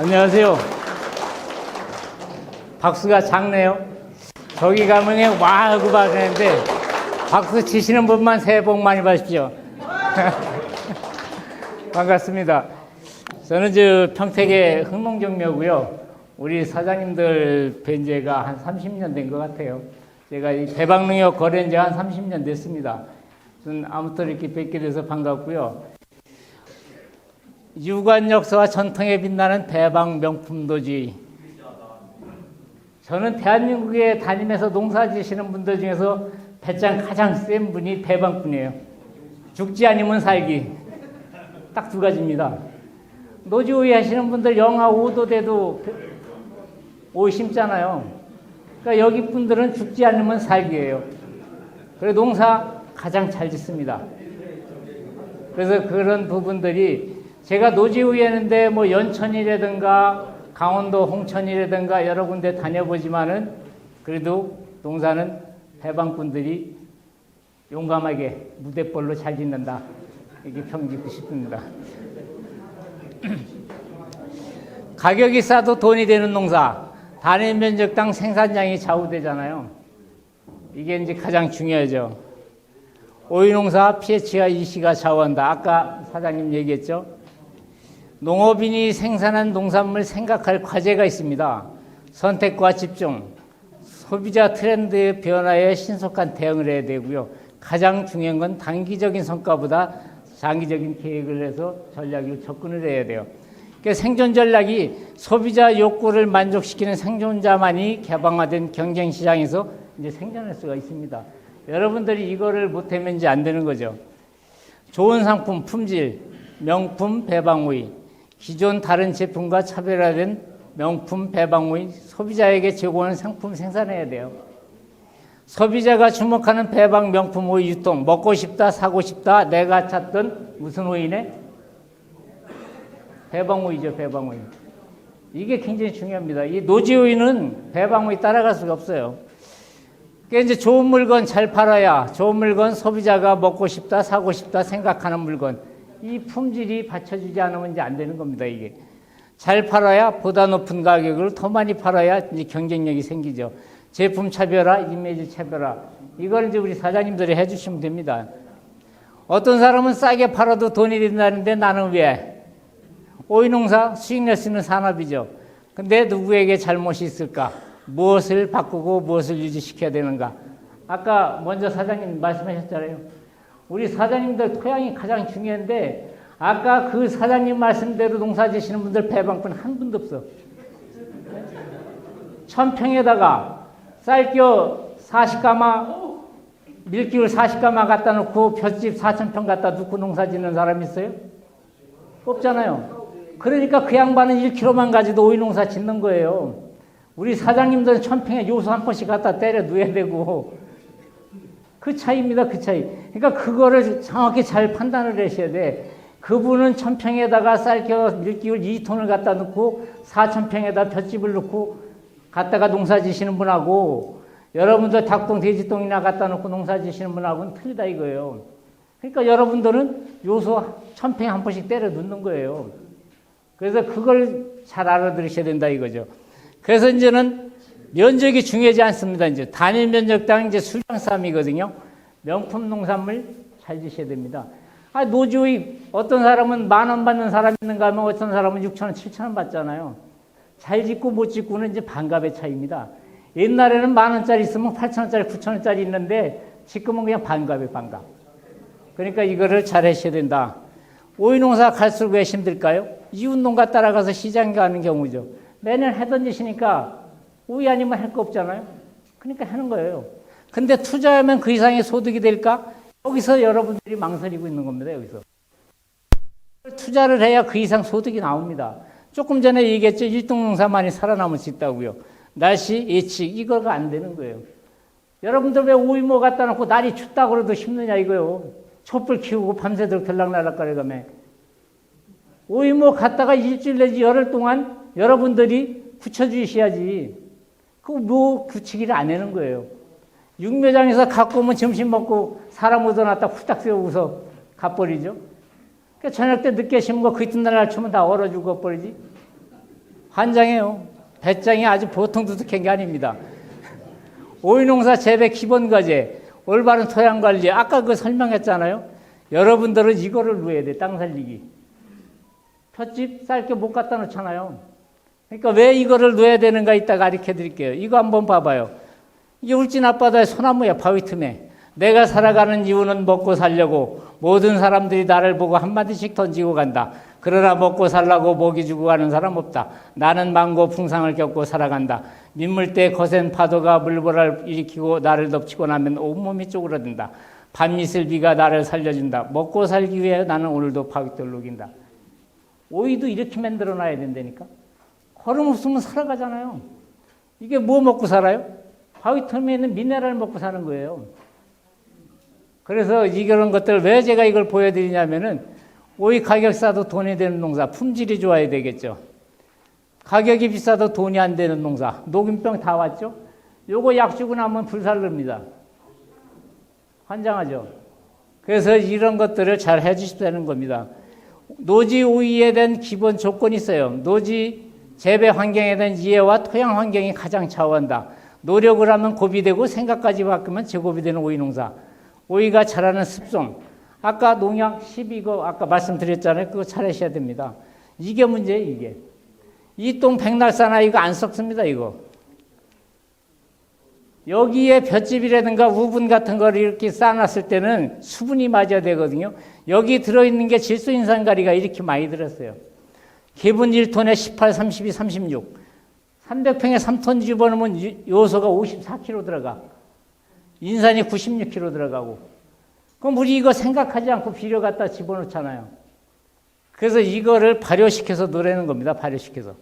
안녕하세요. 박수가 작네요. 저기 가면 그냥 와 하고 받는데 박수 치시는 분만 새해 복 많이 받으십시오. 반갑습니다. 저는 평택의 흥농정묘고요. 우리 사장님들 뵌 지가 한 30년 된 것 같아요. 제가 이 대방농협 거래한 지 한 30년 됐습니다. 저는 아무튼 이렇게 뵙게 돼서 반갑고요. 유관 역사와 전통에 빛나는 대방 명품도지. 저는 대한민국에 다니면서 농사 지시는 분들 중에서 배짱 가장 센 분이 대방분이에요. 죽지 않으면 살기. 딱 두 가지입니다. 노지오이 하시는 분들 영하 5도 돼도 오이 심잖아요. 그러니까 여기 분들은 죽지 않으면 살기예요. 그래서 농사 가장 잘 짓습니다. 그래서 그런 부분들이 제가 노지우에 있는데 뭐 연천이라든가 강원도 홍천이라든가 여러 군데 다녀보지만은 그래도 농사는 대방꾼들이 용감하게 무대벌로 잘 짓는다. 이렇게 평짓고 싶습니다. 가격이 싸도 돈이 되는 농사. 단위 면적당 생산량이 좌우되잖아요. 이게 이제 가장 중요하죠. 오이 농사 pH가 2C가 좌우한다. 아까 사장님 얘기했죠. 농업인이 생산한 농산물 생각할 과제가 있습니다. 선택과 집중, 소비자 트렌드의 변화에 신속한 대응을 해야 되고요. 가장 중요한 건 단기적인 성과보다 장기적인 계획을 해서 전략으로 접근을 해야 돼요. 그러니까 생존 전략이 소비자 욕구를 만족시키는 생존자만이 개방화된 경쟁 시장에서 이제 생존할 수가 있습니다. 여러분들이 이거를 못하면 이제 안 되는 거죠. 좋은 상품, 품질, 명품 배방오이, 기존 다른 제품과 차별화된 명품 배방오이, 소비자에게 제공하는 상품 생산해야 돼요. 소비자가 주목하는 배방 명품 오이 유통, 먹고 싶다, 사고 싶다, 내가 찾던 무슨 오이네? 배방오이죠, 배방오이. 이게 굉장히 중요합니다. 이 노지오이는 배방오이 따라갈 수가 없어요. 그러니까 이제 좋은 물건 잘 팔아야, 좋은 물건 소비자가 먹고 싶다, 사고 싶다 생각하는 물건. 이 품질이 받쳐주지 않으면 이제 안 되는 겁니다, 이게. 잘 팔아야 보다 높은 가격으로 더 많이 팔아야 이제 경쟁력이 생기죠. 제품 차별화, 이미지 차별화. 이걸 이제 우리 사장님들이 해주시면 됩니다. 어떤 사람은 싸게 팔아도 돈이 된다는데 나는 왜? 오이 농사 수익 낼 수 있는 산업이죠. 근데 누구에게 잘못이 있을까? 무엇을 바꾸고 무엇을 유지시켜야 되는가? 아까 먼저 사장님 말씀하셨잖아요. 우리 사장님들 토양이 가장 중요한데 아까 그 사장님 말씀대로 농사 지시는 분들 배방꾼 한 분도 없어. 1000평에다가 쌀겨 40가마, 밀기울 40가마 갖다 놓고 볏집 4000평 갖다 놓고 농사 짓는 사람 있어요? 없잖아요. 그러니까 그 양반은 1kg만 가지도 오이 농사 짓는 거예요. 우리 사장님들은 1000평에 요소 한 번씩 갖다 때려 누워야 되고 그 차이입니다. 그 차이. 그러니까 그거를 정확히 잘 판단을 하셔야 돼. 그분은 1000평에다가 쌀겨 밀기울 2톤을 갖다 놓고 4000평에다 볏집을 놓고 갖다가 농사 지시는 분하고 여러분들 닭똥 돼지똥이나 갖다 놓고 농사 지시는 분하고는 틀리다 이거예요. 그러니까 여러분들은 요소 1000평에 한 번씩 때려 넣는 거예요. 그래서 그걸 잘 알아들으셔야 된다 이거죠. 그래서 이제는 면적이 중요하지 않습니다. 이제 단일 면적당 이제 수량 싸움이거든요. 명품 농산물 잘 지셔야 됩니다. 노지오이 어떤 사람은 10,000원 받는 사람 있는가 하면 어떤 사람은 6,000원, 7,000원 받잖아요. 잘 짓고 못 짓고는 이제 반값의 차이입니다. 옛날에는 10,000원짜리 있으면 8,000원짜리, 9,000원짜리 있는데 지금은 그냥 반값의 반값. 그러니까 이거를 잘 하셔야 된다. 오이 농사 갈수록 왜 힘들까요? 이웃농가 따라가서 시장 가는 경우죠. 매년 하던 짓이니까 오이 아니면 할 거 없잖아요. 그러니까 하는 거예요. 근데 투자하면 그 이상의 소득이 될까? 여기서 여러분들이 망설이고 있는 겁니다. 여기서. 투자를 해야 그 이상 소득이 나옵니다. 조금 전에 얘기했죠. 일동농사만이 살아남을 수 있다고요. 날씨 예측 이거가 안 되는 거예요. 여러분들 왜 오이모 갖다 놓고 날이 춥다고 그래도 힘드냐 이거요. 촛불 키우고 밤새도록 들락날락거리가며 오이모 갖다가 일주일 내지 열흘 동안 여러분들이 굳혀주셔야지. 그거 뭐 굳히기를 안 하는 거예요. 육묘장에서 갖고 오면 점심 먹고 사람 얻어놨다 후딱 세우고서 가버리죠. 그러니까 저녁 때 늦게 심은 거 그 이튿날 날 추면 다 얼어 죽어버리지. 환장해요. 배짱이 아주 보통 두둑한 게 아닙니다. 오이농사 재배 기본과제, 올바른 토양관리, 아까 그 설명했잖아요. 여러분들은 이거를 넣어야 돼, 땅 살리기. 볏짚 쌀게 못 갖다 놓잖아요. 그러니까 왜 이거를 넣어야 되는가 이따 가르쳐 드릴게요. 이거 한번 봐봐요. 이게 울진 앞바다의 소나무야, 바위 틈에. 내가 살아가는 이유는 먹고 살려고 모든 사람들이 나를 보고 한마디씩 던지고 간다. 그러나 먹고 살라고 먹이 주고 가는 사람 없다. 나는 망고 풍상을 겪고 살아간다. 민물대 거센 파도가 물보라를 일으키고 나를 덮치고 나면 온몸이 쪼그라든다. 밤이슬 비가 나를 살려준다. 먹고 살기 위해 나는 오늘도 바위돌 녹인다. 오이도 이렇게 만들어 놔야 된다니까. 거름 없으면 살아가잖아요. 이게 뭐 먹고 살아요? 바위 틈에 있는 미네랄 먹고 사는 거예요. 그래서 이런 것들 왜 제가 이걸 보여드리냐면은 오이 가격 싸도 돈이 되는 농사, 품질이 좋아야 되겠죠. 가격이 비싸도 돈이 안 되는 농사, 녹균병 다 왔죠. 요거 약 주고 나면 불살릅니다. 환장하죠. 그래서 이런 것들을 잘 해주시다는 겁니다. 노지 오이에 대한 기본 조건이 있어요. 노지 재배 환경에 대한 이해와 토양 환경이 가장 좌우한다. 노력을 하면 곱이 되고 생각까지 바꾸면 제곱이 되는 오이 농사. 오이가 자라는 습성. 아까 농약 12거 아까 말씀드렸잖아요. 그거 잘 하셔야 됩니다. 이게 문제예요, 이게. 이똥 백날사나 이거 안 썩습니다, 이거. 여기에 볏짚이라든가 우분 같은 거를 이렇게 쌓아놨을 때는 수분이 맞아야 되거든요. 여기 들어있는 게 질소인산가리가 이렇게 많이 들었어요. 기본 1톤에 18, 32, 36. 300평에 3톤 집어넣으면 요소가 54kg 들어가. 인산이 96kg 들어가고. 그럼 우리 이거 생각하지 않고 비료 갖다 집어넣잖아요. 그래서 이거를 발효시켜서 노래는 겁니다. 발효시켜서.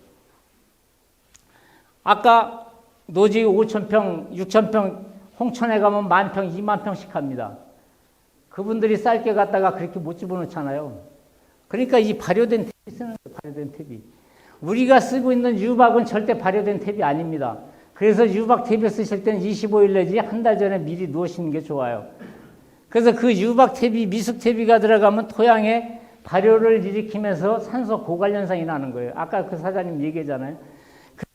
아까 노지 5,000평, 6,000평, 홍천에 가면 10,000평, 20,000평씩 합니다. 그분들이 쌀게 갖다가 그렇게 못 집어넣잖아요. 그러니까 이 발효된 탭이 쓰는 거예요. 발효된 탭이. 우리가 쓰고 있는 유박은 절대 발효된 탭이 아닙니다. 그래서 유박 탭을 쓰실 때는 25일 내지 한 달 전에 미리 놓으시는 게 좋아요. 그래서 그 유박 탭이 미숙 탭이가 들어가면 토양에 발효를 일으키면서 산소 고갈 현상이 나는 거예요. 아까 그 사장님 얘기했잖아요.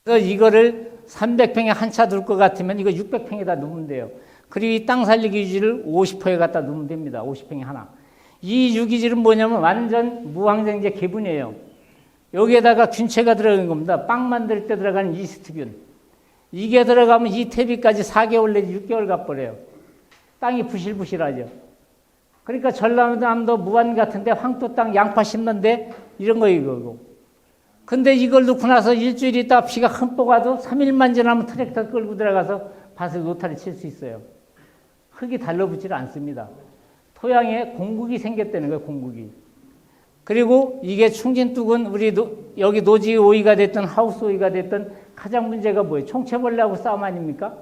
그래서 이거를 300평에 한 차 둘 것 같으면 이거 600평에다 넣으면 돼요. 그리고 이 땅 살리기 유지를 50호에 갖다 넣으면 됩니다. 50평에 하나. 이 유기질은 뭐냐면 완전 무항생제 개분이에요. 여기에다가 균체가 들어간 겁니다. 빵 만들 때 들어가는 이스트균. 이게 들어가면 이 퇴비까지 4개월 내지 6개월 가버려요. 땅이 부실부실하죠. 그러니까 전라남도 무안 같은데 황토 땅 양파 심는데 이런 거 이거고. 근데 이걸 넣고 나서 일주일 있다 비가 흠뻑 와도 3일만 지나면 트랙터 끌고 들어가서 밭을 노타리 칠 수 있어요. 흙이 달라붙질 않습니다. 토양에 공국이 생겼다는 거예요, 공국이. 그리고 이게 충진뚝은 우리 여기 노지 오이가 됐든 하우스 오이가 됐든 가장 문제가 뭐예요? 총체벌레하고 싸움 아닙니까?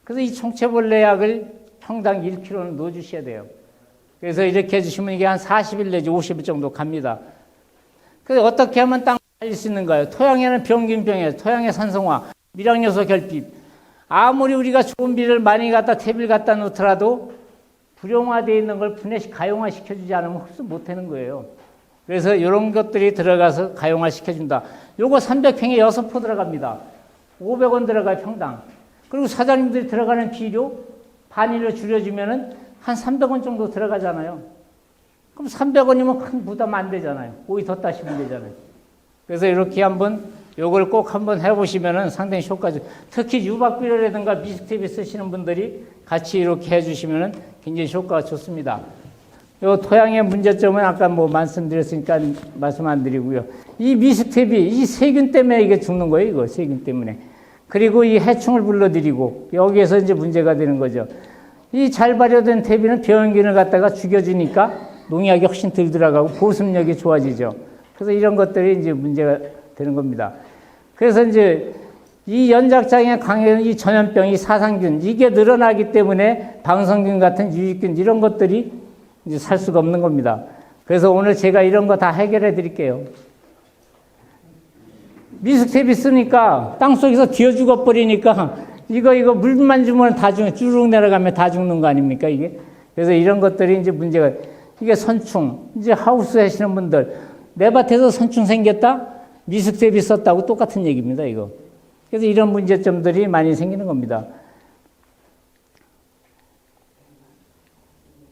그래서 이 총체벌레 약을 평당 1kg는 넣어주셔야 돼요. 그래서 이렇게 해주시면 이게 한 40일 내지 50일 정도 갑니다. 그래서 어떻게 하면 땅을 살릴 수 있는가요? 토양에는 병균병이에요. 토양의 산성화, 밀양요소 결핍. 아무리 우리가 좋은 비를 많이 갖다 퇴비를 갖다 놓더라도 불용화되어 있는 걸 분해시 가용화 시켜주지 않으면 흡수 못하는 거예요. 그래서 이런 것들이 들어가서 가용화 시켜준다. 요거 300평에 6포 들어갑니다. 500원 들어가요, 평당. 그리고 사장님들이 들어가는 비료 반일로 줄여주면은 한 300원 정도 들어가잖아요. 그럼 300원이면 큰 부담 안 되잖아요. 오이 더 따시면 되잖아요. 그래서 이렇게 한번 요걸 꼭 한번 해보시면은 상당히 효과죠. 특히 유박비료라든가 미스텝이 쓰시는 분들이 같이 이렇게 해주시면은 굉장히 효과가 좋습니다. 요 토양의 문제점은 아까 뭐 말씀드렸으니까 말씀 안 드리고요. 이 미스텝이 이 세균 때문에 이게 죽는 거예요, 이거 세균 때문에. 그리고 이 해충을 불러들이고 여기에서 이제 문제가 되는 거죠. 이 잘 발효된 퇴비는 병균을 갖다가 죽여주니까 농약이 훨씬 덜 들어가고 보습력이 좋아지죠. 그래서 이런 것들이 이제 문제가 되는 겁니다. 그래서 이제 이 연작장에 강해는 이 전염병, 이 사상균, 이게 늘어나기 때문에 방성균 같은 유익균 이런 것들이 이제 살 수가 없는 겁니다. 그래서 오늘 제가 이런 거 다 해결해 드릴게요. 미스텝이 쓰니까 땅속에서 기어 죽어 버리니까 이거 물만 주면 다 죽는, 쭈룩 내려가면 다 죽는 거 아닙니까, 이게? 그래서 이런 것들이 이제 문제가, 이게 선충, 이제 하우스 하시는 분들, 내 밭에서 선충 생겼다? 미숙 대비 썼다고 똑같은 얘기입니다, 이거. 그래서 이런 문제점들이 많이 생기는 겁니다.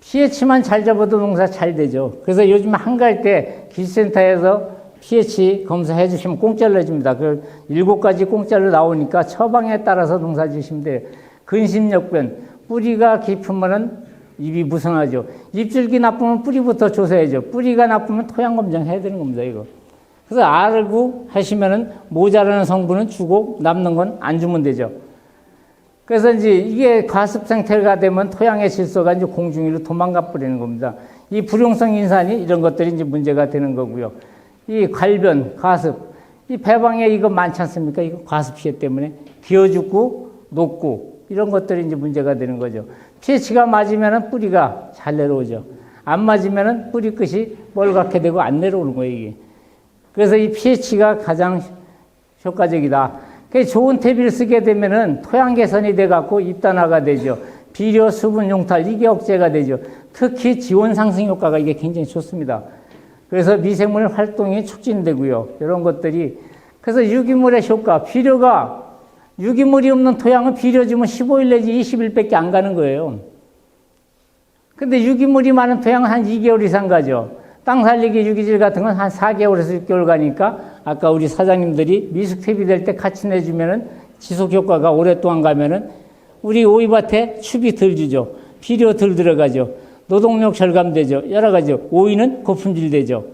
pH만 잘 잡아도 농사 잘 되죠. 그래서 요즘 한가할 때 기술센터에서 pH 검사해 주시면 공짜로 해줍니다. 그 7가지 공짜로 나오니까 처방에 따라서 농사 지시면 돼요. 근심역변, 뿌리가 깊으면은 잎이 무성하죠. 잎줄기 나쁘면 뿌리부터 조사해야죠. 뿌리가 나쁘면 토양 검정해야 되는 겁니다, 이거. 그래서 알고 하시면은 모자라는 성분은 주고 남는 건 안 주면 되죠. 그래서 이제 이게 과습 상태가 되면 토양의 질소가 이제 공중위로 도망가 버리는 겁니다. 이 불용성 인산이 이런 것들이 이제 문제가 되는 거고요. 이 괄변, 과습, 이 배방에 이거 많지 않습니까? 이거 과습 피해 때문에 기어 죽고 녹고 이런 것들이 이제 문제가 되는 거죠. pH가 맞으면은 뿌리가 잘 내려오죠. 안 맞으면은 뿌리 끝이 멀갛게 되고 안 내려오는 거예요, 이게. 그래서 이 pH가 가장 효과적이다. 좋은 퇴비를 쓰게 되면은 토양 개선이 돼갖고 잎단화가 되죠. 비료, 수분 용탈, 이게 억제가 되죠. 특히 지원 상승 효과가 이게 굉장히 좋습니다. 그래서 미생물 활동이 촉진되고요. 이런 것들이. 그래서 유기물의 효과, 비료가 유기물이 없는 토양은 비료 주면 15일 내지 20일밖에 안 가는 거예요. 근데 유기물이 많은 토양은 한 2개월 이상 가죠. 땅 살리기 유기질 같은 건 한 4개월에서 6개월 가니까 아까 우리 사장님들이 미숙 퇴비 될 때 같이 내주면은 지속 효과가 오랫동안 가면은 우리 오이밭에 축이 덜 주죠. 비료 덜 들어가죠. 노동력 절감되죠. 여러 가지죠. 오이는 고품질 되죠.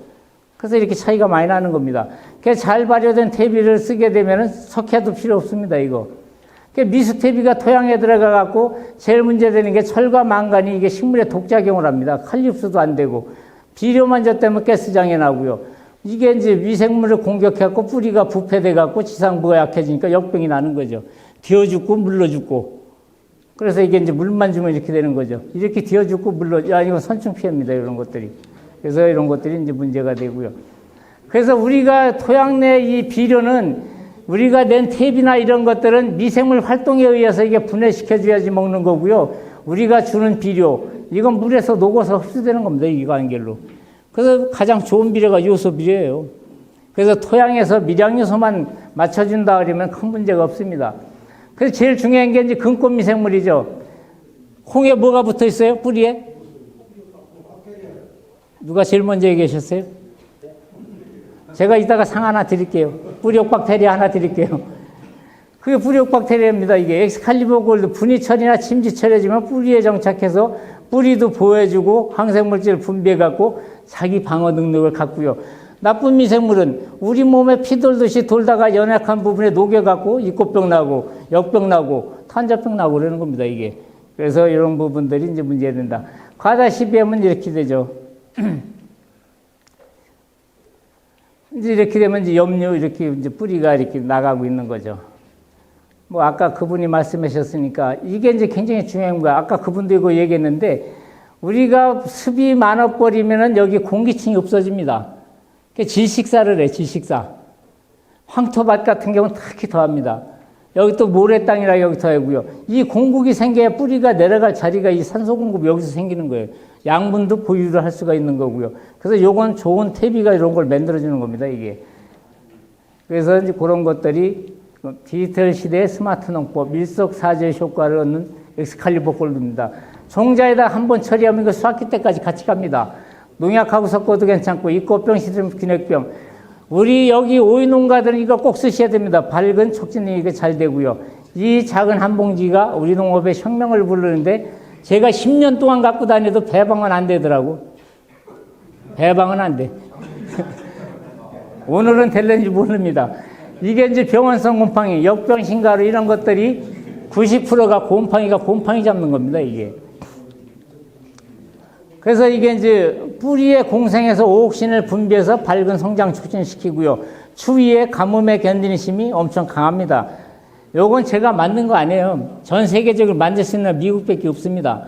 그래서 이렇게 차이가 많이 나는 겁니다. 그래서 잘 발효된 퇴비를 쓰게 되면은 석회도 필요 없습니다, 이거. 미숙 퇴비가 토양에 들어가 갖고 제일 문제되는 게 철과 망간이 이게 식물에 독작용을 합니다. 칼리 흡수도 안 되고. 비료만 줬다면 가스장애 나고요. 이게 이제 미생물을 공격해갖고 뿌리가 부패돼갖고 지상부가 약해지니까 역병이 나는 거죠. 뒤어 죽고 물러 죽고. 그래서 이게 이제 물만 주면 이렇게 되는 거죠. 이렇게 뒤어 죽고 물러, 야, 이건 선충 피해입니다, 이런 것들이. 그래서 이런 것들이 이제 문제가 되고요. 그래서 우리가 토양 내 이 비료는 우리가 낸 퇴비나 이런 것들은 미생물 활동에 의해서 이게 분해시켜줘야지 먹는 거고요. 우리가 주는 비료, 이건 물에서 녹아서 흡수되는 겁니다, 이관계로. 그래서 가장 좋은 비료가 요소 비료예요. 그래서 토양에서 미량 요소만 맞춰준다 그러면 큰 문제가 없습니다. 그래서 제일 중요한 게 이제 근권 미생물이죠. 콩에 뭐가 붙어 있어요? 뿌리에? 누가 제일 먼저 얘기하셨어요? 제가 이따가 상 하나 드릴게요. 뿌리옥 박테리아 하나 드릴게요. 그게 뿌리옥 박테리아입니다. 이게 엑스칼리버 골드 분이철이나 침지철해지면 뿌리에 정착해서 뿌리도 보호해주고 항생물질을 분비해갖고 자기 방어 능력을 갖고요. 나쁜 미생물은 우리 몸에 피 돌듯이 돌다가 연약한 부분에 녹여갖고 이꽃병 나고 역병 나고 탄저병 나고 그러는 겁니다, 이게. 그래서 이런 부분들이 이제 문제가 된다. 과다시비하면 이렇게 되죠. 이제 이렇게 되면 이제 염류 이렇게 이제 뿌리가 이렇게 나가고 있는 거죠. 뭐 아까 그분이 말씀하셨으니까 이게 이제 굉장히 중요한 거야. 아까 그분도 이거 얘기했는데 우리가 습이 많아버리면은 여기 공기층이 없어집니다. 질식사를 해, 질식사. 황토밭 같은 경우는 특히 더합니다. 여기 또 모래땅이라 여기 더하고요. 이 공국이 생겨야 뿌리가 내려갈 자리가 이 산소 공급이 여기서 생기는 거예요. 양분도 보유를 할 수가 있는 거고요. 그래서 요건 좋은 퇴비가 이런 걸 만들어주는 겁니다, 이게. 그래서 이제 그런 것들이 디지털 시대의 스마트 농법, 밀석사제 효과를 얻는 엑스칼리버 골드입니다. 종자에다 한번 처리하면 이거 수확기 때까지 같이 갑니다. 농약하고 섞어도 괜찮고, 이꽃병, 시드름, 기넥병. 우리 여기 오이 농가들은 이거 꼭 쓰셔야 됩니다. 밝은 촉진력이 이게 잘 되고요. 이 작은 한 봉지가 우리 농업의 혁명을 부르는데 제가 10년 동안 갖고 다녀도 배방은 안 되더라고. 배방은 안 돼. 오늘은 될는지 모릅니다. 이게 이제 병원성 곰팡이, 역병, 신가루 이런 것들이 90%가 곰팡이 잡는 겁니다, 이게. 그래서 이게 이제 뿌리의 공생에서 오옥신을 분비해서 밝은 성장 촉진시키고요. 추위에 가뭄에 견디는 힘이 엄청 강합니다. 요건 제가 만든 거 아니에요. 전 세계적으로 만들 수 있는 미국밖에 없습니다.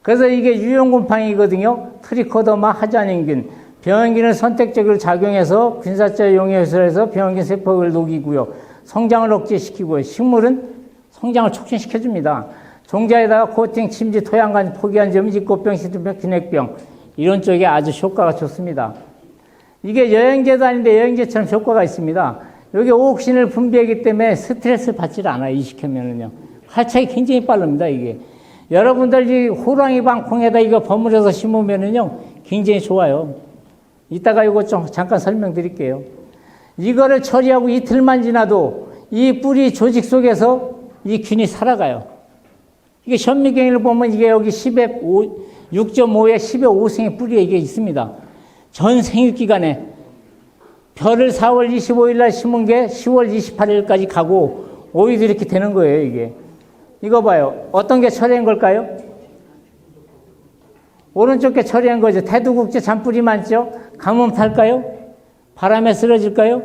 그래서 이게 유용 곰팡이거든요. 트리코더마 하자닌균. 병원균을 선택적으로 작용해서 균사자 용해소에서 병원균 세포를 녹이고요. 성장을 억제시키고요. 식물은 성장을 촉진시켜줍니다. 종자에다가 코팅, 침지, 토양간 포기한 점이 이꽃병, 시드병, 기넥병 이런 쪽에 아주 효과가 좋습니다. 이게 여행제도 아닌데 여행제처럼 효과가 있습니다. 여기 옥신을 분비하기 때문에 스트레스를 받지 않아요. 이식하면은요. 활착이 굉장히 빠릅니다, 이게. 여러분들 이 호랑이 방콩에다 이거 버무려서 심으면은요, 굉장히 좋아요. 이따가 이거 좀 잠깐 설명드릴게요. 이거를 처리하고 이틀만 지나도 이 뿌리 조직 속에서 이 균이 살아가요. 이게 현미경을 보면 이게 여기 10에 6.5에 10에 5승의 뿌리에 이게 있습니다. 전 생육기간에 별을 4월 25일 날 심은 게 10월 28일까지 가고 오이도 이렇게 되는 거예요, 이게. 이거 봐요. 어떤 게 처리한 걸까요? 오른쪽 게 처리한 거죠. 태두국제 잔뿌리 많죠? 가뭄 탈까요? 바람에 쓰러질까요?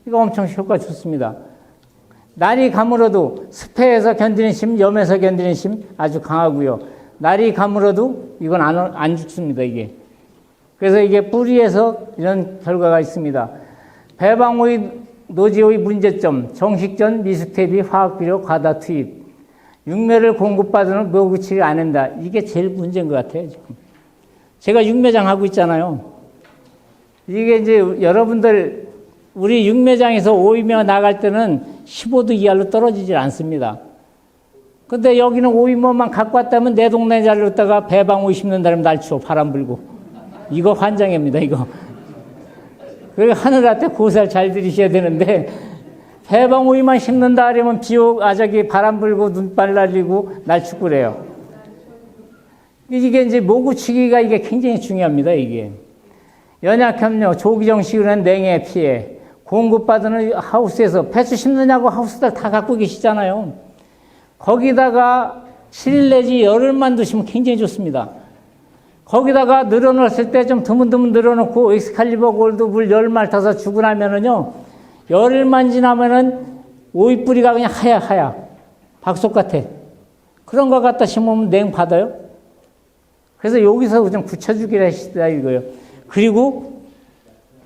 이거 엄청 효과 좋습니다. 날이 가물어도 습해에서 견디는 심, 염에서 견디는 심 아주 강하고요. 날이 가물어도 이건 안 죽습니다, 이게. 그래서 이게 뿌리에서 이런 결과가 있습니다. 배방오이, 노지오이 문제점, 정식전, 미숙태비, 화학비료, 과다 투입. 육매를 공급받으면 묘구치를 안 한다. 이게 제일 문제인 것 같아요, 지금. 제가 육매장 하고 있잖아요. 이게 이제 여러분들, 우리 육매장에서 오이며 나갈 때는 15도 이하로 떨어지질 않습니다. 근데 여기는 오이모만 갖고 왔다면 내 동네 자리로다가 배방오이 심는다면 날 추워, 바람 불고. 이거 환장입니다, 이거. 그리고 하늘한테 고살 잘 들이셔야 되는데, 배방오이만 심는다 하려면 바람 불고 눈발 날리고 날 춥고 그래요. 이게 이제 모구치기가 이게 굉장히 중요합니다, 이게. 연약염려, 조기정식으로 한 냉해 피해, 공급받는 하우스에서 배추 심느냐고 하우스들 다 갖고 계시잖아요. 거기다가 7일 내지 열흘만 두시면 굉장히 좋습니다. 거기다가 늘어놓았을 때 좀 드문드문 늘어놓고 엑스칼리버 골드 물 열말 타서 주고 나면은요, 열흘만 지나면은 오이 뿌리가 그냥 하얗. 박속 같아. 그런 거 갖다 심으면 냉 받아요. 그래서 여기서 좀 굳혀주기를 하시다 이거예요. 그리고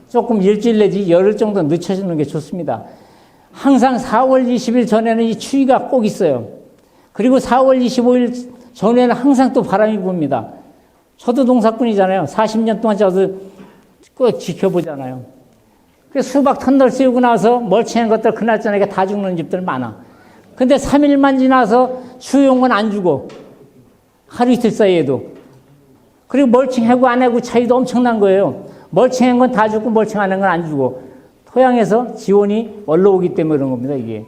조금 일주일 내지 열흘 정도 늦춰주는 게 좋습니다. 항상 4월 20일 전에는 이 추위가 꼭 있어요. 그리고 4월 25일 전에는 항상 또 바람이 붑니다. 저도 농사꾼이잖아요. 40년 동안 저도 꼭 지켜보잖아요. 수박 터널 씌우고 나서 멀쩡한 것들 그날 저녁에 다 죽는 집들 많아. 근데 3일만 지나서 추운 건 안 죽어. 하루 이틀 사이에도. 그리고 멀쩡하고 안 하고 차이도 엄청난 거예요. 멀쩡한 건 다 죽고 멀쩡한 건 안 죽어. 토양에서 지온이 올라오기 때문에 그런 겁니다, 이게.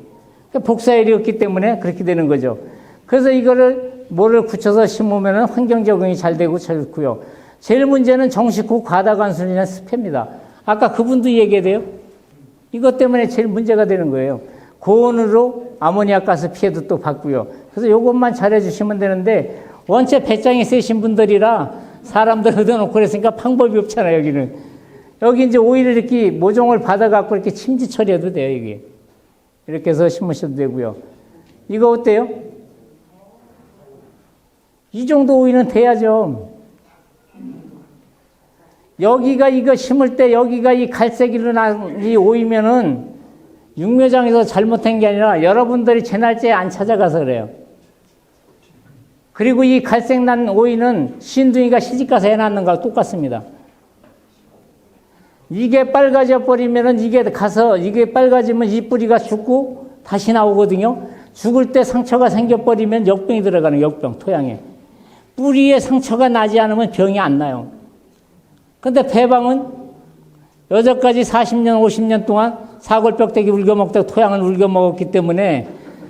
복사열이 없기 때문에 그렇게 되는 거죠. 그래서 이거를 뭐를 굳혀서 심으면 환경 적응이 잘 되고 좋고요. 제일 문제는 정식 후 과다관수나 습해입니다. 아까 그분도 얘기해요. 이것 때문에 제일 문제가 되는 거예요. 고온으로 아모니아 가스 피해도 또 받고요. 그래서 이것만 잘해주시면 되는데 원체 배짱이 세신 분들이라 사람들 얻어놓고 그랬으니까 방법이 없잖아요, 여기는. 여기 이제 오이를 이렇게 모종을 받아갖고 이렇게 침지 처리해도 돼요, 이게. 이렇게 해서 심으셔도 되고요. 이거 어때요? 이 정도 오이는 돼야죠. 여기가 이거 심을 때 여기가 이 갈색으로 난 이 오이면은 육묘장에서 잘못한 게 아니라 여러분들이 제 날짜에 안 찾아가서 그래요. 그리고 이 갈색 난 오이는 신둥이가 시집가서 해놨는 거하고 똑같습니다. 이게 빨가져 버리면은 이게 빨가지면 이 뿌리가 죽고 다시 나오거든요. 죽을 때 상처가 생겨버리면 역병이 들어가는 역병, 토양에. 뿌리에 상처가 나지 않으면 병이 안 나요. 근데 배방은 여태까지 40년, 50년 동안 사골벽대기 울겨먹다가 토양을 울겨먹었기 때문에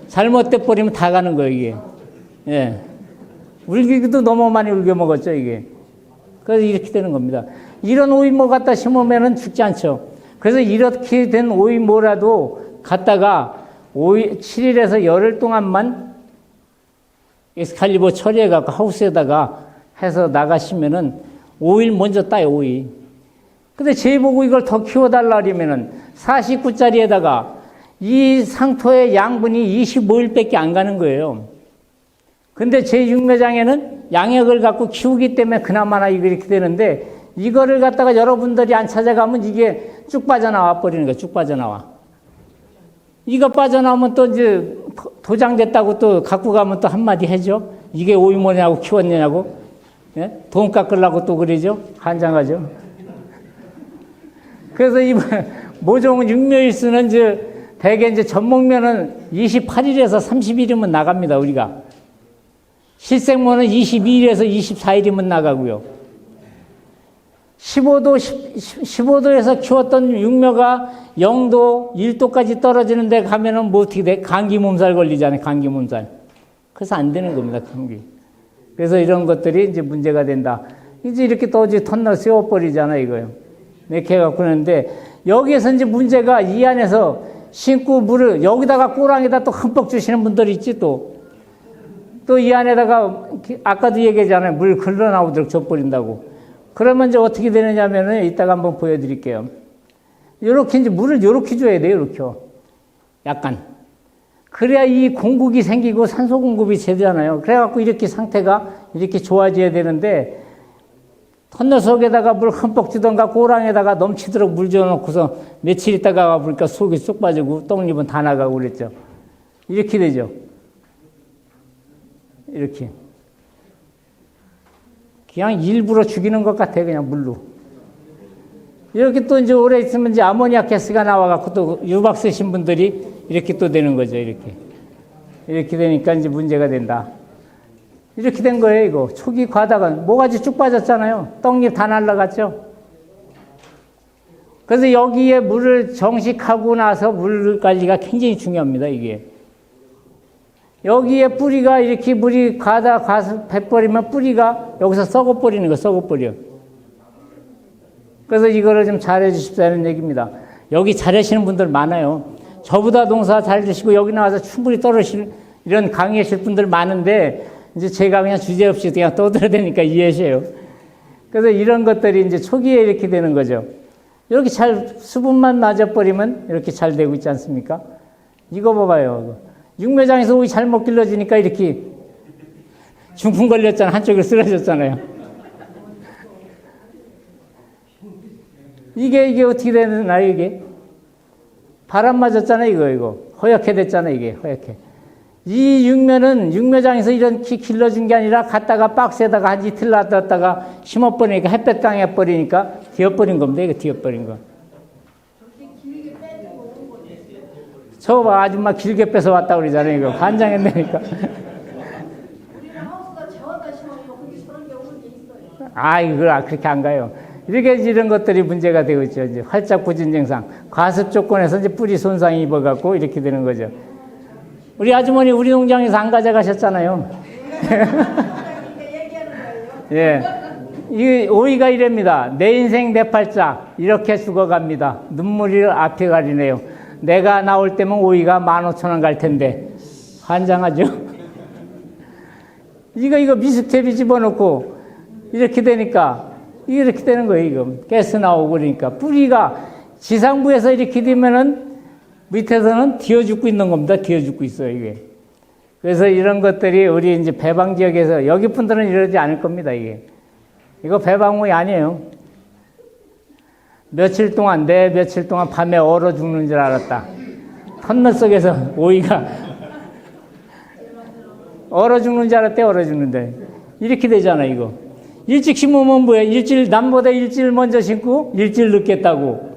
잘못돼 버리면 다 가는 거예요, 이게. 예. 울기도 너무 많이 울겨먹었죠, 이게. 그래서 이렇게 되는 겁니다. 이런 오이모 갖다 심으면은 죽지 않죠. 그래서 이렇게 된 오이모라도 갖다가 7일에서 열흘 동안만 엑스칼리버 처리해갖고 하우스에다가 해서 나가시면은 5일 먼저 따요, 오이. 근데 제보고 이걸 더 키워달라 그러면은 49짜리에다가 이 상토의 양분이 25일밖에 안 가는 거예요. 근데 제 육매장에는 양액을 갖고 키우기 때문에 그나마나 이렇게 되는데 이거를 갖다가 여러분들이 안 찾아가면 이게 쭉 빠져나와 버리는 거예요. 쭉 빠져나와. 이거 빠져나오면 또 이제 도장됐다고 또 갖고 가면 또 한마디 해죠. 이게 오이모냐고 키웠냐고. 예? 돈 깎으려고 또 그러죠. 환장하죠. 그래서 이 모종 육묘일수는 대개 이제 전목면은 28일에서 30일이면 나갑니다, 우리가. 실생모는 22일에서 24일이면 나가고요. 15도에서 키웠던 육묘가 0도, 1도까지 떨어지는 데 가면은 뭐 어떻게 돼? 감기 몸살 걸리잖아요, 감기 몸살. 그래서 안 되는 겁니다, 감기. 그래서 이런 것들이 이제 문제가 된다. 이제 이렇게 또 이제 턴널 세워버리잖아요, 이거요. 이렇게 해갖고 그러는데, 여기에서 이제 문제가 이 안에서 신고 물을, 여기다가 꼬랑에다 또 흠뻑 주시는 분들이 있지, 또. 또 이 안에다가, 아까도 얘기했잖아요. 물 흘러나오도록 줘버린다고. 그러면 이제 어떻게 되느냐면은, 이따가 한번 보여드릴게요. 요렇게 이제 물을 요렇게 줘야 돼요, 요렇게요. 약간. 그래야 이 공국이 생기고 산소 공급이 되잖아요. 그래갖고 이렇게 상태가 이렇게 좋아져야 되는데, 터널 속에다가 물 흠뻑 주던가 고랑에다가 넘치도록 물 줘놓고서 며칠 있다가 보니까 속이 쏙 빠지고 떡잎은 다 나가고 그랬죠. 이렇게 되죠. 이렇게. 그냥 일부러 죽이는 것 같아, 그냥 물로. 이렇게 또 이제 오래 있으면 이제 아모니아 가스가 나와갖고 또 유박 쓰신 분들이 이렇게 또 되는 거죠, 이렇게. 이렇게 되니까 이제 문제가 된다. 이렇게 된 거예요, 이거. 초기 과다가 모가지 쭉 빠졌잖아요. 떡잎 다 날라갔죠. 그래서 여기에 물을 정식하고 나서 물 관리가 굉장히 중요합니다, 이게. 여기에 뿌리가 이렇게 물이 가서 배버리면 뿌리가 여기서 썩어버리는 거, 썩어버려. 그래서 이거를 좀 잘해 주십사는 얘기입니다. 여기 잘하시는 분들 많아요. 저보다 농사 잘 되시고 여기 나와서 충분히 떨어질 이런 강의하실 분들 많은데 이제 제가 그냥 주제없이 그냥 떠들어대니까 이해하세요. 그래서 이런 것들이 이제 초기에 이렇게 되는 거죠. 이렇게 잘 수분만 맞아버리면 이렇게 잘 되고 있지 않습니까? 이거 봐봐요. 육묘장에서 오이 잘못 길러지니까 이렇게 중풍 걸렸잖아. 한쪽으로 쓰러졌잖아요. 이게 어떻게 되나요, 이게? 바람 맞았잖아요, 이거. 허옇게 됐잖아요, 이게. 허옇게. 이 육묘는 육묘장에서 이렇게 길러준 게 아니라 갖다가 박스에다가 한 이틀 놔뒀다가 심어버리니까 햇볕 강해버리니까 뒤어버린 겁니다, 이거 뒤어버린 거. 저 봐, 아줌마 길게 뺏어 왔다 그러잖아요, 이거. 환장했다니까. 아, 이걸 그렇게 안 가요. 이렇게 이런 것들이 문제가 되고 있죠. 이제 활짝 부진 증상. 과습 조건에서 이제 뿌리 손상이 입어갖고 이렇게 되는 거죠. 우리 아주머니 우리 농장에서 안 가져가셨잖아요. 예. 이 오이가 이랍니다. 내 인생 내 팔자. 이렇게 죽어갑니다. 눈물이 앞에 가리네요. 내가 나올 때면 오이가 15,000원 갈 텐데. 환장하죠? 이거 미스텝이 집어넣고 이렇게 되니까 이렇게 되는 거예요, 이거. 가스 나오고 그러니까. 뿌리가 지상부에서 이렇게 되면은 밑에서는 뒤어 죽고 있는 겁니다. 뒤어 죽고 있어요, 이게. 그래서 이런 것들이 우리 이제 배방 지역에서, 여기 분들은 이러지 않을 겁니다, 이게. 이거 배방오이 아니에요. 며칠 동안 밤에 얼어 죽는 줄 알았다. 터널 속에서 오이가 얼어 죽는 줄 알았대, 얼어 죽는데. 이렇게 되잖아, 이거. 일찍 심으면 뭐야? 남보다 일주일 먼저 심고 일주일 늦게 따고.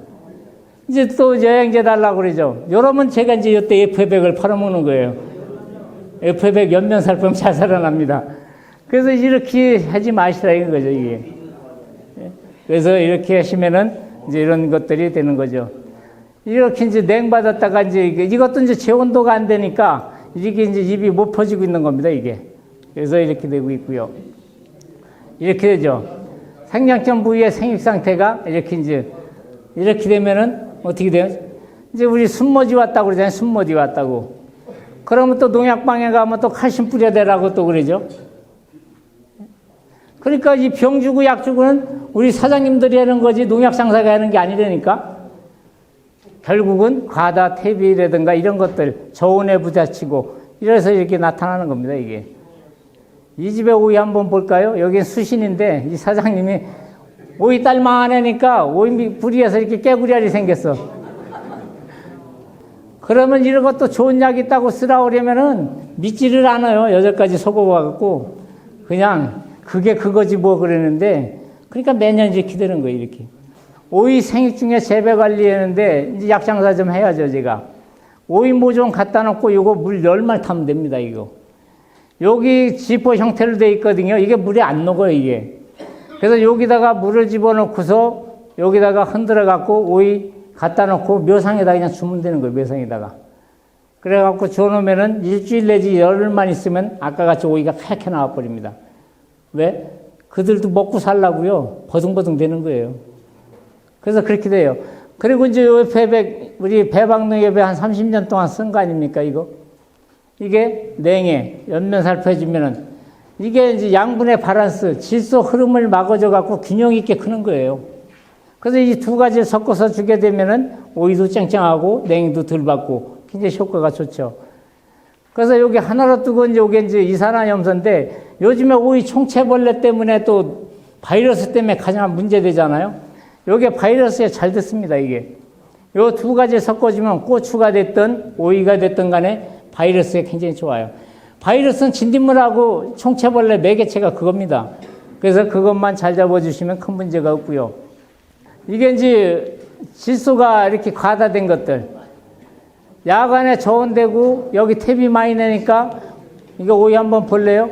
이제 또 영양제 달라고 그러죠. 여러분 제가 이제 이때 F100을 팔아먹는 거예요. F100 연면살품 잘 살아납니다. 그래서 이렇게 하지 마시라 이거죠, 이게. 그래서 이렇게 하시면은 이제 이런 것들이 되는 거죠. 이렇게 이제 냉받았다가 이제 이것도 이제 제온도가 안 되니까 이게 이제 입이 못 퍼지고 있는 겁니다, 이게. 그래서 이렇게 되고 있고요. 이렇게 되죠. 생장점 부위의 생육 상태가 이렇게 되면은 어떻게 돼요? 이제 우리 순모지 왔다고 그러잖아요. 순모지 왔다고. 그러면 또 농약방에 가면 또 칼슘 뿌려대라고 또 그러죠. 그러니까 이 병 주고 약 주고는 우리 사장님들이 하는 거지 농약 상사가 하는 게 아니라니까. 결국은 과다 퇴비라든가 이런 것들 저온에 부딪히고 이래서 이렇게 나타나는 겁니다, 이게. 이 집의 오이 한번 볼까요? 여기는 수신인데 이 사장님이 오이 딸만 하니까 오이 뿌리에서 이렇게 깨구리알이 생겼어. 그러면 이런 것도 좋은 약 있다고 쓰라고 그러면은 믿지를 않아요. 여기까지 속어와갖고 그냥 그게 그거지 뭐 그러는데 그러니까 매년 이렇게 되는 거예요, 이렇게. 오이 생육 중에 재배 관리하는데 이제 약장사 좀 해야죠, 제가. 오이 모종 갖다 놓고 이거 물 열만 타면 됩니다, 이거. 여기 지포 형태로 돼 있거든요. 이게 물에 안 녹아요, 이게. 그래서 여기다가 물을 집어넣고서 여기다가 흔들어 갖고 오이 갖다 놓고 묘상에다 그냥 주면 되는 거예요, 묘상에다가. 그래 갖고 줘놓으면은 일주일 내지 열흘만 있으면 아까 같이 오이가 팩해 나와 버립니다. 왜? 그들도 먹고 살라고요. 버둥버둥 되는 거예요. 그래서 그렇게 돼요. 그리고 이제 우리 배박농협에 한 30년 동안 쓴 거 아닙니까, 이거? 이게 냉해, 연면 살펴주면은 이게 이제 양분의 바란스, 질소 흐름을 막아줘 갖고 균형 있게 크는 거예요. 그래서 이 두 가지를 섞어서 주게 되면은 오이도 쨍쨍하고 냉이도 덜 받고 굉장히 효과가 좋죠. 그래서 여기 하나로 뜨고 이제 요게 이제 이산화염소인데 요즘에 오이 총체벌레 때문에 또 바이러스 때문에 가장 문제되잖아요. 요게 바이러스에 잘 듣습니다, 이게. 요 두 가지 섞어주면 고추가 됐든 오이가 됐든 간에 바이러스에 굉장히 좋아요. 바이러스는 진딧물하고 총체벌레 매개체가 그겁니다. 그래서 그것만 잘 잡아주시면 큰 문제가 없고요. 이게 이제 질소가 이렇게 과다된 것들. 야간에 저온되고 여기 탭이 많이 내니까 이거 오이 한번 볼래요?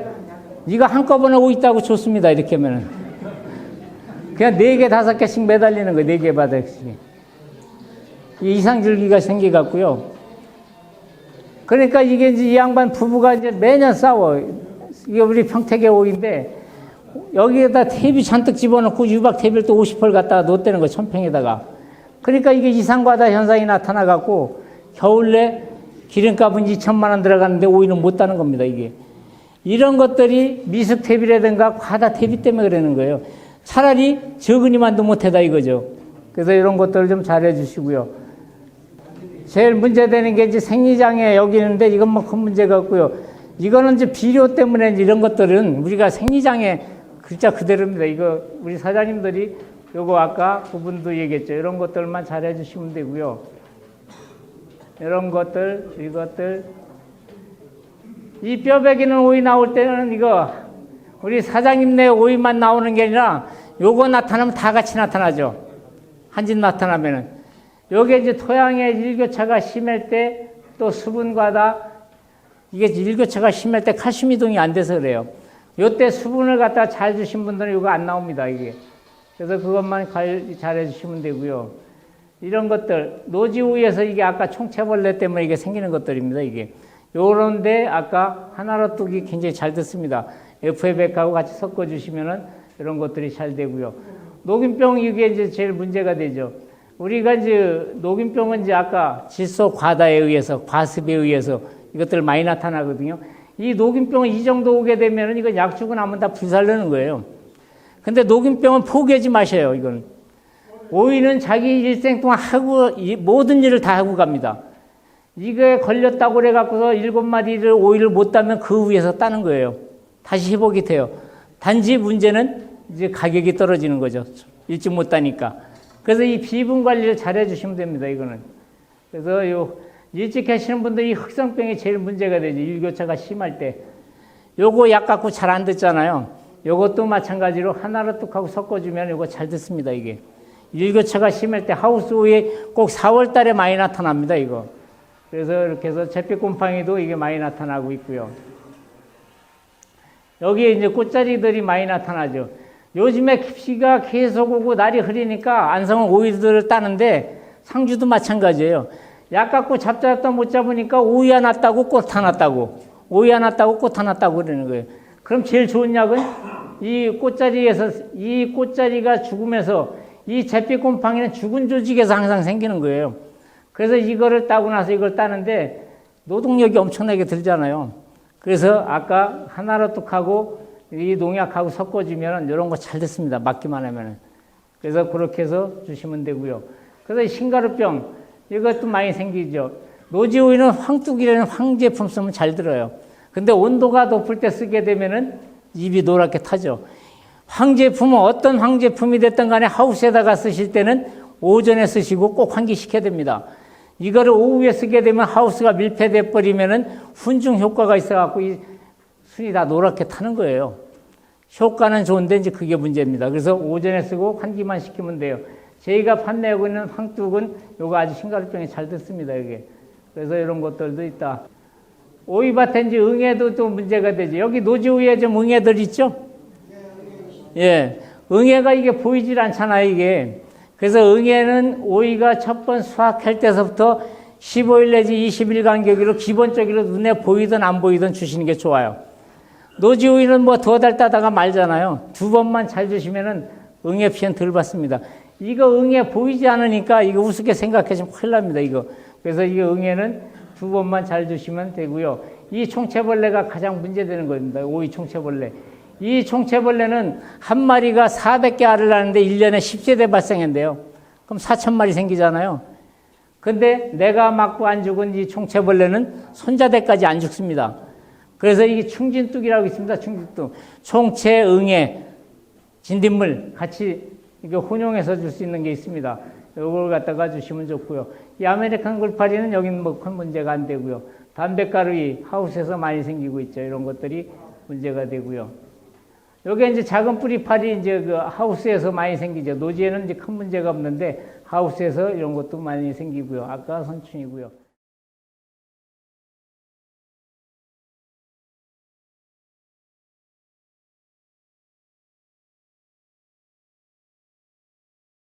이거 한꺼번에 오이 있다고 좋습니다. 이렇게 하면은. 그냥 4개, 5개씩 매달리는 거예요. 4개, 5개씩. 이상줄기가 생겨갖고요. 그러니까 이게 이제 이 양반 부부가 이제 매년 싸워. 이게 우리 평택의 오이인데 여기에다 탭이 잔뜩 집어넣고 유박 탭을 또 50펄 갖다가 놓대는 거예요. 천평에다가. 그러니까 이게 이상과다 현상이 나타나갖고 겨울에 기름값은 2천만 원 들어가는데 오이는 못 따는 겁니다, 이게. 이런 것들이 미숙 탭이라든가 과다 탭이 때문에 그러는 거예요. 차라리 적은이만도 못해다 이거죠. 그래서 이런 것들을 좀 잘해 주시고요. 제일 문제되는 게 이제 생리장애 여기 있는데 이건 뭐 큰 문제가 없고요. 이거는 이제 비료 때문에 이런 것들은 우리가 생리장애 글자 그대로입니다. 이거 우리 사장님들이 요거 아까 그분도 얘기했죠. 이런 것들만 잘해 주시면 되고요. 이런 것들, 이것들. 이 뼈배기는 오이 나올 때는 이거 우리 사장님네 오이만 나오는 게 아니라 요거 나타나면 다 같이 나타나죠. 한 집 나타나면은. 요게 이제 토양의 일교차가 심할 때 또 수분 과다, 이게 일교차가 심할 때 칼슘 이동이 안 돼서 그래요. 요때 수분을 갖다 잘 주신 분들은 이거 안 나옵니다, 이게. 그래서 그것만 잘 해주시면 되고요. 이런 것들, 노지우에서 이게 아까 총체벌레 때문에 이게 생기는 것들입니다, 이게. 요런데 아까 하나로 뚝이 굉장히 잘 듣습니다. FA100하고 같이 섞어주시면은 이런 것들이 잘 되고요. 녹균병 이게 이제 제일 문제가 되죠. 우리가 이제 녹균병은 이제 아까 질소 과다에 의해서, 과습에 의해서 이것들 많이 나타나거든요. 이 녹균병은 이 정도 오게 되면은 이거 약 주고 나면 다 불살르는 거예요. 근데 녹균병은 포기하지 마셔요, 이건. 오이는 자기 일생 동안 하고, 모든 일을 다 하고 갑니다. 이게 걸렸다고 그래갖고서 7마디를 오이를 못 따면 그 위에서 따는 거예요. 다시 회복이 돼요. 단지 문제는 이제 가격이 떨어지는 거죠. 일찍 못 따니까. 그래서 이 비분 관리를 잘 해주시면 됩니다, 이거는. 그래서 일찍 하시는 분들이 흑성병이 제일 문제가 되죠. 일교차가 심할 때. 요거 약 갖고 잘 안 듣잖아요. 요것도 마찬가지로 하나로 뚝 하고 섞어주면 요거 잘 듣습니다, 이게. 일교차가 심할 때 하우스 오이에 꼭 4월 달에 많이 나타납니다, 이거. 그래서 이렇게 해서 잿빛곰팡이도 이게 많이 나타나고 있고요. 여기에 이제 꽃자리들이 많이 나타나죠. 요즘에 비가 계속 오고 날이 흐리니까 안성은 오이들을 따는데 상주도 마찬가지예요. 약 갖고 잡다 못 잡으니까 오이 하나 따고 꽃 하나 따고 오이 하나 따고 꽃 하나 따고 그러는 거예요. 그럼 제일 좋은 약은 이 꽃자리에서 이 꽃자리가 죽으면서 이 잿빛곰팡이는 죽은 조직에서 항상 생기는 거예요. 그래서 이거를 따고 나서 이걸 따는데 노동력이 엄청나게 들잖아요. 그래서 아까 하나로 뚝 하고 이 농약하고 섞어주면 이런 거 잘 됐습니다. 맞기만 하면은. 그래서 그렇게 해서 주시면 되고요. 그래서 흰가루병 이것도 많이 생기죠. 노지오이는 황뚝이라는 황제품 쓰면 잘 들어요. 근데 온도가 높을 때 쓰게 되면은 입이 노랗게 타죠. 황제품은 어떤 황제품이 됐든 간에 하우스에다가 쓰실 때는 오전에 쓰시고 꼭 환기시켜야 됩니다. 이거를 오후에 쓰게 되면 하우스가 밀폐돼 버리면은 훈중 효과가 있어갖고 이 순이 다 노랗게 타는 거예요. 효과는 좋은데 이제 그게 문제입니다. 그래서 오전에 쓰고 환기만 시키면 돼요. 저희가 판매하고 있는 황뚝은 요거 아주 흰가루병에 잘 듣습니다, 이게. 그래서 이런 것들도 있다. 오이밭에 이제 응애도 또 문제가 되죠. 여기 노지 위에 좀 응애들 있죠? 예. 응애가 이게 보이질 않잖아요, 이게. 그래서 응애는 오이가 첫 번 수확할 때서부터 15일 내지 20일 간격으로 기본적으로 눈에 보이든 안 보이든 주시는 게 좋아요. 노지 오이는 뭐 2달 따다가 말잖아요. 2번만 잘 주시면은 응애 피해는 덜 받습니다. 이거 응애 보이지 않으니까 이거 우습게 생각하시면 큰일 납니다, 이거. 그래서 이 응애는 2번만 잘 주시면 되고요. 이 총채벌레가 가장 문제되는 겁니다. 오이 총채벌레. 이 총채벌레는 한 마리가 400개 알을 낳는데 1년에 10세대 발생한대요. 그럼 4,000마리 생기잖아요. 근데 내가 맞고 안 죽은 이 총채벌레는 손자대까지 안 죽습니다. 그래서 이게 충진뚝이라고 있습니다. 충진뚝. 총채, 응애, 진딧물 같이 이게 혼용해서 줄 수 있는 게 있습니다. 이걸 갖다가 주시면 좋고요. 이 아메리칸 굴파리는 여기는 뭐 큰 문제가 안 되고요. 담배가루이 하우스에서 많이 생기고 있죠. 이런 것들이 문제가 되고요. 여기 이제 작은 뿌리파리 이제 그 하우스에서 많이 생기죠. 노지에는 이제 큰 문제가 없는데 하우스에서 이런 것도 많이 생기고요. 아까 선충이고요.